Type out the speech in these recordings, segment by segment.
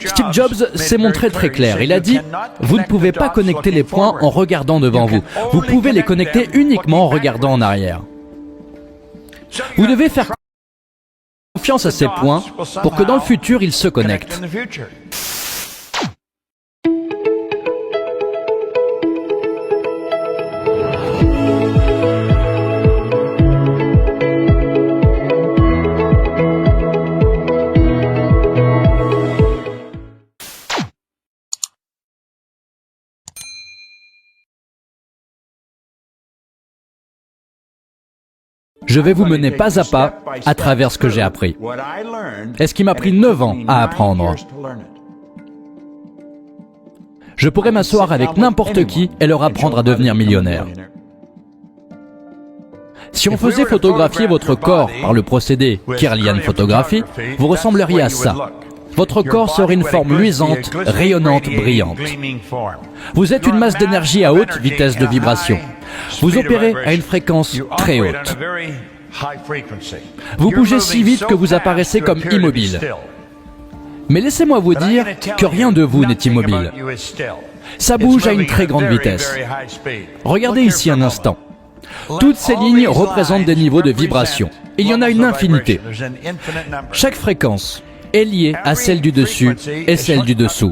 Steve Jobs s'est montré très clair. Il a dit « Vous ne pouvez pas connecter les points en regardant devant vous. Vous pouvez les connecter uniquement en regardant en arrière. » Vous devez faire confiance à ces points pour que dans le futur, ils se connectent. Je vais vous mener pas à pas à travers ce que j'ai appris. Et ce qui m'a pris 9 ans à apprendre. Je pourrais m'asseoir avec n'importe qui et leur apprendre à devenir millionnaire. Si on faisait photographier votre corps par le procédé Kirlian photographie, vous ressembleriez à ça. Votre corps serait une forme luisante, rayonnante, brillante. Vous êtes une masse d'énergie à haute vitesse de vibration. Vous opérez à une fréquence très haute. Vous bougez si vite que vous apparaissez comme immobile. Mais laissez-moi vous dire que rien de vous n'est immobile. Ça bouge à une très grande vitesse. Regardez ici un instant. Toutes ces lignes représentent des niveaux de vibration. Il y en a une infinité. Chaque fréquence est liée à celle du dessus et celle du dessous.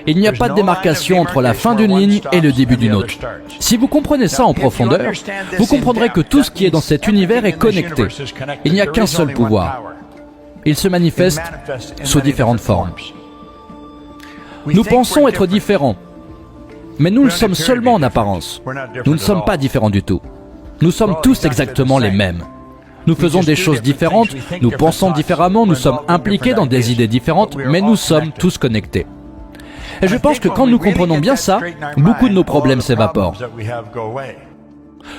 Il n'y a pas de démarcation entre la fin d'une ligne et le début d'une autre. Si vous comprenez ça en profondeur, vous comprendrez que tout ce qui est dans cet univers est connecté. Il n'y a qu'un seul pouvoir. Il se manifeste sous différentes formes. Nous pensons être différents, mais nous le sommes seulement en apparence. Nous ne sommes pas différents du tout. Nous sommes tous exactement les mêmes. Nous faisons des choses différentes, nous pensons différemment, nous sommes impliqués dans des idées différentes, mais nous sommes tous connectés. Et je pense que quand nous comprenons bien ça, beaucoup de nos problèmes s'évaporent.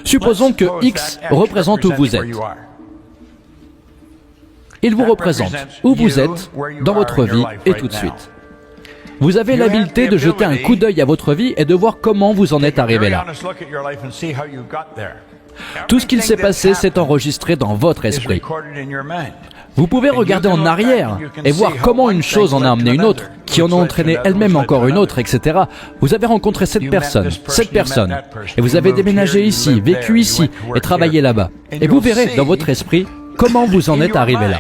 Supposons que X représente où vous êtes. Il vous représente où vous êtes dans votre vie et tout de suite. Vous avez l'habileté de jeter un coup d'œil à votre vie et de voir comment vous en êtes arrivé là. Tout ce qu'il s'est passé s'est enregistré dans votre esprit. Vous pouvez regarder en arrière et voir comment une chose en a amené une autre, qui en a entraîné elle-même encore une autre, etc. Vous avez rencontré cette personne, et vous avez déménagé ici, vécu ici, et travaillé là-bas. Et vous verrez dans votre esprit comment vous en êtes arrivé là.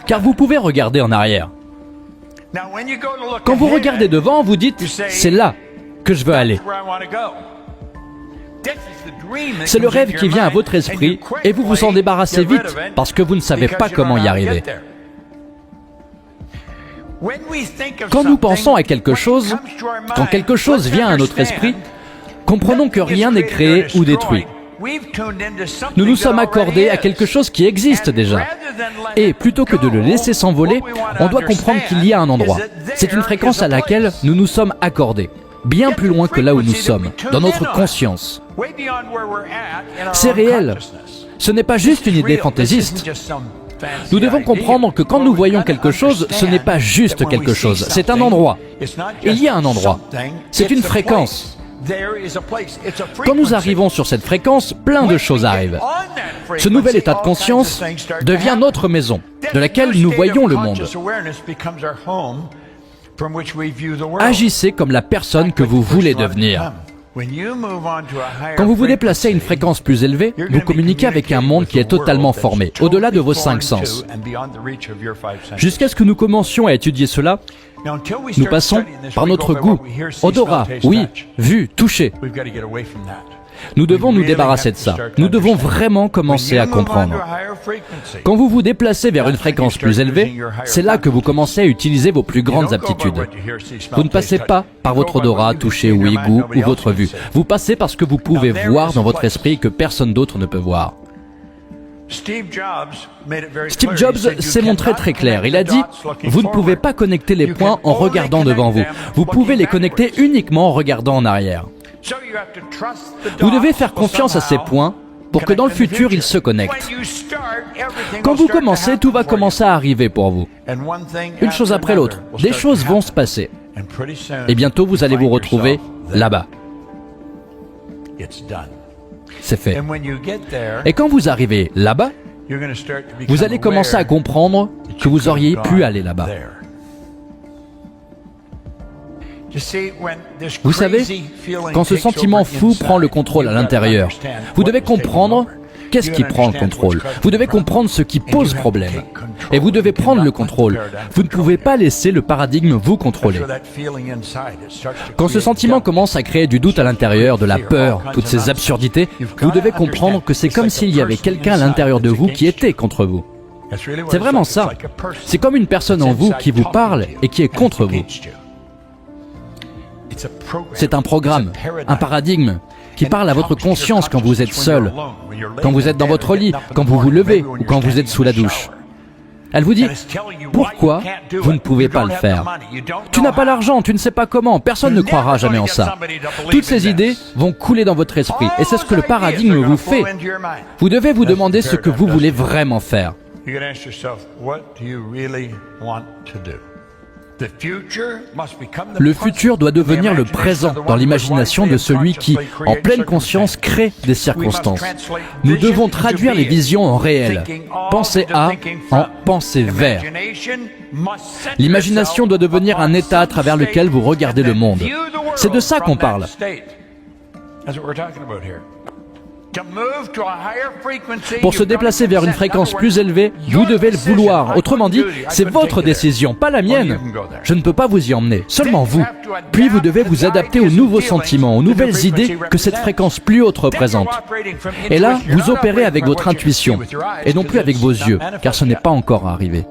Car vous pouvez regarder en arrière. Quand vous regardez devant, vous dites « c'est là que je veux aller ». C'est le rêve qui vient à votre esprit et vous vous en débarrassez vite parce que vous ne savez pas comment y arriver. Quand nous pensons à quelque chose, quand quelque chose vient à notre esprit, comprenons que rien n'est créé ou détruit. Nous nous sommes accordés à quelque chose qui existe déjà. Et plutôt que de le laisser s'envoler, on doit comprendre qu'il y a un endroit. C'est une fréquence à laquelle nous nous sommes accordés. Bien plus loin que là où nous sommes, dans notre conscience. C'est réel. Ce n'est pas juste une idée fantaisiste. Nous devons comprendre que quand nous voyons quelque chose, ce n'est pas juste quelque chose, c'est un endroit. Il y a un endroit. C'est une fréquence. Quand nous arrivons sur cette fréquence, plein de choses arrivent. Ce nouvel état de conscience devient notre maison, de laquelle nous voyons le monde. Agissez comme la personne que vous voulez devenir. Quand vous vous déplacez à une fréquence plus élevée, vous communiquez avec un monde qui est totalement formé, au-delà de vos 5 sens. Jusqu'à ce que nous commencions à étudier cela, nous passons par notre goût, odorat, oui, vue, toucher. Nous devons nous débarrasser de ça. Nous devons vraiment commencer à comprendre. Quand vous vous déplacez vers une fréquence plus élevée, c'est là que vous commencez à utiliser vos plus grandes aptitudes. Vous ne passez pas par votre odorat, toucher, ouïe, goût ou votre vue. Vous passez par ce que vous pouvez voir dans votre esprit que personne d'autre ne peut voir. Steve Jobs s'est montré très clair. Il a dit « Vous ne pouvez pas connecter les points en regardant devant vous. Vous pouvez les connecter uniquement en regardant en arrière. » Vous devez faire confiance à ces points pour que dans le futur, ils se connectent. Quand vous commencez, tout va commencer à arriver pour vous. Une chose après l'autre. Des choses vont se passer. Et bientôt, vous allez vous retrouver là-bas. C'est fait. Et quand vous arrivez là-bas, vous allez commencer à comprendre que vous auriez pu aller là-bas. Vous savez, quand ce sentiment fou prend le contrôle à l'intérieur, vous devez comprendre qu'est-ce qui prend le contrôle. Vous devez comprendre ce qui pose problème. Et vous devez prendre le contrôle. Vous ne pouvez pas laisser le paradigme vous contrôler. Quand ce sentiment commence à créer du doute à l'intérieur, de la peur, toutes ces absurdités, vous devez comprendre que c'est comme s'il y avait quelqu'un à l'intérieur de vous qui était contre vous. C'est vraiment ça. C'est comme une personne en vous qui vous parle et qui est contre vous. C'est un programme, un paradigme qui parle à votre conscience quand vous êtes seul, quand vous êtes dans votre lit, quand vous vous levez ou quand vous êtes sous la douche. Elle vous dit « Pourquoi vous ne pouvez pas le faire ? Tu n'as pas l'argent, tu ne sais pas comment, personne ne croira jamais en ça. » Toutes ces idées vont couler dans votre esprit et c'est ce que le paradigme vous fait. Vous devez vous demander ce que vous voulez vraiment faire. Le futur doit devenir le présent dans l'imagination de celui qui, en pleine conscience, crée des circonstances. Nous devons traduire les visions en réel. Pensée A en pensée vers. L'imagination doit devenir un état à travers lequel vous regardez le monde. C'est de ça qu'on parle. Pour se déplacer vers une fréquence plus élevée, vous devez le vouloir. Autrement dit, c'est votre décision, pas la mienne. Je ne peux pas vous y emmener, seulement vous. Puis vous devez vous adapter aux nouveaux sentiments, aux nouvelles idées que cette fréquence plus haute représente. Et là, vous opérez avec votre intuition, et non plus avec vos yeux, car ce n'est pas encore arrivé.